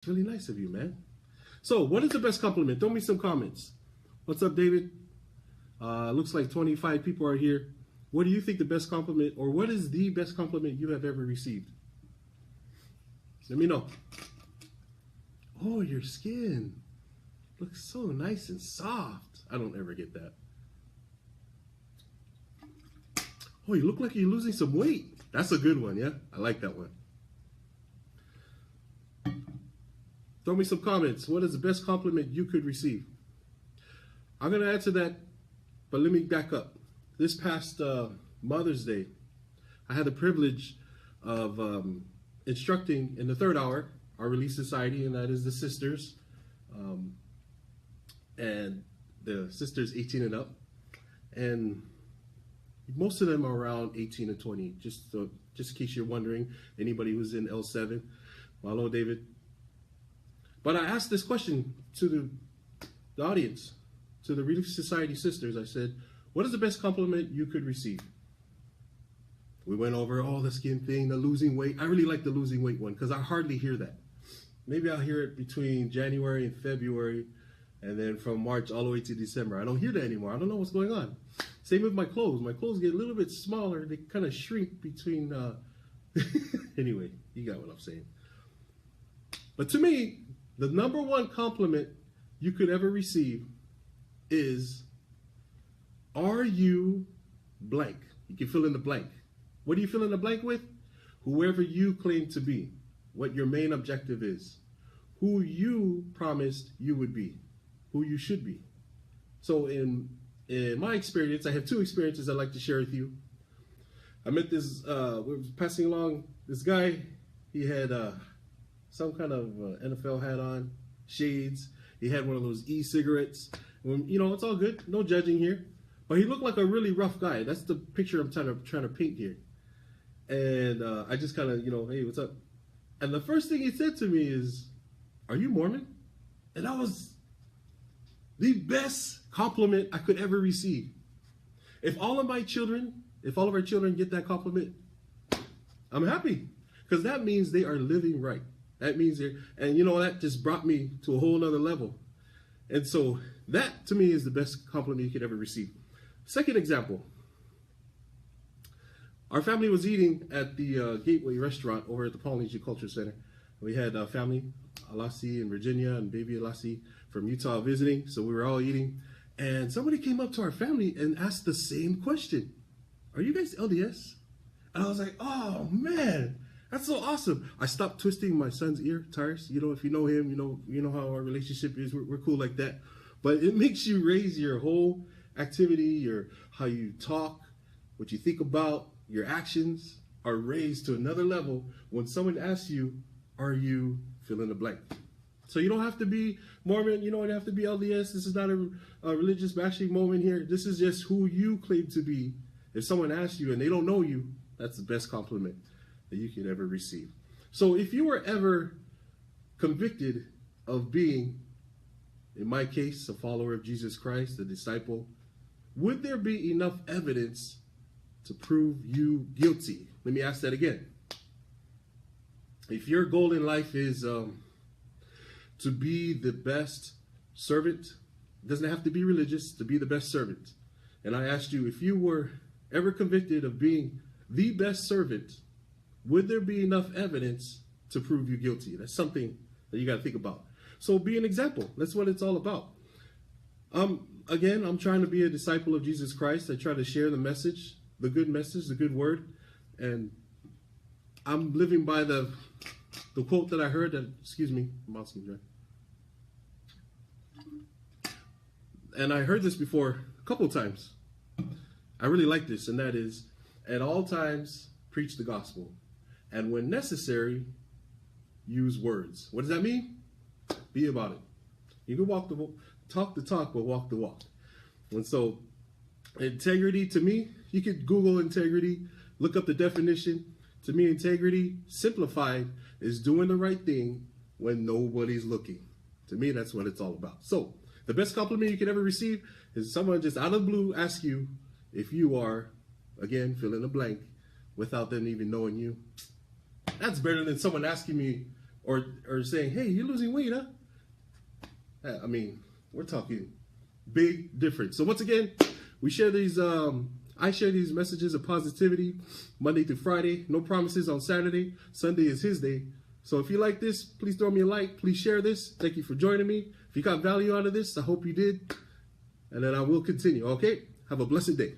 It's really nice of you, man. So, what is the best compliment? Throw me some comments. What's up, David? Looks like 25 people are here. What do you think the best compliment, or what is the best compliment you have ever received? Let me know. Oh, your skin looks so nice and soft. I don't ever get that. Oh, you look like you're losing some weight. That's a good one, yeah? I like that one. Throw me some comments. What is the best compliment you could receive? I'm going to answer that, but let me back up. This past Mother's Day, I had the privilege of instructing in the third hour, our Relief Society, and that is the sisters. And the sisters 18 and up. And most of them are around 18 and 20, just in case you're wondering, anybody who's in L7. Well, hello, David. But I asked this question to the audience, to the Relief Society sisters. I said, what is the best compliment you could receive? We went over all the skin thing, the losing weight. I really like the losing weight one because I hardly hear that. Maybe I'll hear it between January and February, and then from March all the way to December. I don't hear that anymore. I don't know what's going on. Same with my clothes. My clothes get a little bit smaller. They kind of shrink between... Anyway, you got what I'm saying. But to me, the number one compliment you could ever receive is, are you blank? You can fill in the blank. What do you fill in the blank with? Whoever you claim to be, what your main objective is, who you promised you would be, who you should be. So in my experience, I have two experiences I'd like to share with you. I met this, we were passing along this guy. He had some kind of NFL hat on, shades. He had one of those e-cigarettes. You know, it's all good, no judging here. But he looked like a really rough guy. That's the picture I'm trying to paint here. And I just kind of, you know, hey, what's up? And the first thing he said to me is, are you Mormon? And that was the best compliment I could ever receive. If all of our children get that compliment, I'm happy. Because that means they are living right. That means and you know, that just brought me to a whole nother level. And so that to me is the best compliment you could ever receive. Second example. Our family was eating at the Gateway restaurant over at the Polynesian Culture Center. We had family, Alasi and Virginia and baby Alasi from Utah visiting. So we were all eating. And somebody came up to our family and asked the same question. Are you guys LDS? And I was like, oh man, that's so awesome. I stopped twisting my son's ear, Tyrus. You know, if you know him, you know how our relationship is. We're cool like that. But it makes you raise your whole activity, how you talk, what you think about, your actions are raised to another level when someone asks you, are you fill in the blank? So you don't have to be Mormon, you don't have to be LDS. This is not a religious bashing moment here. This is just who you claim to be. If someone asks you and they don't know you, that's the best compliment that you could ever receive. So if you were ever convicted of being, in my case, a follower of Jesus Christ, a disciple, would there be enough evidence to prove you guilty? Let me ask that again. If your goal in life is to be the best servant, it doesn't have to be religious, to be the best servant. And I asked you, if you were ever convicted of being the best servant, would there be enough evidence to prove you guilty? That's something that you got to think about. So be an example. That's what it's all about. Again, I'm trying to be a disciple of Jesus Christ. I try to share the message, the good word. And I'm living by the quote that I heard that, excuse me, my mouth's getting dry. And I heard this before a couple of times. I really like this, and that is, at all times, preach the gospel. And when necessary, use words. What does that mean? Be about it. You can talk the talk, but walk the walk. And so, integrity to me, you could Google integrity, look up the definition. To me, integrity, simplified, is doing the right thing when nobody's looking. To me, that's what it's all about. So, the best compliment you could ever receive is someone just out of the blue ask you if you are, again, fill in the blank, without them even knowing you. That's better than someone asking me, or saying, hey, you're losing weight, huh? I mean, we're talking big difference. So once again, we share these. I share these messages of positivity Monday through Friday. No promises on Saturday. Sunday is his day. So if you like this, please throw me a like. Please share this. Thank you for joining me. If you got value out of this, I hope you did. And then I will continue. Okay? Have a blessed day.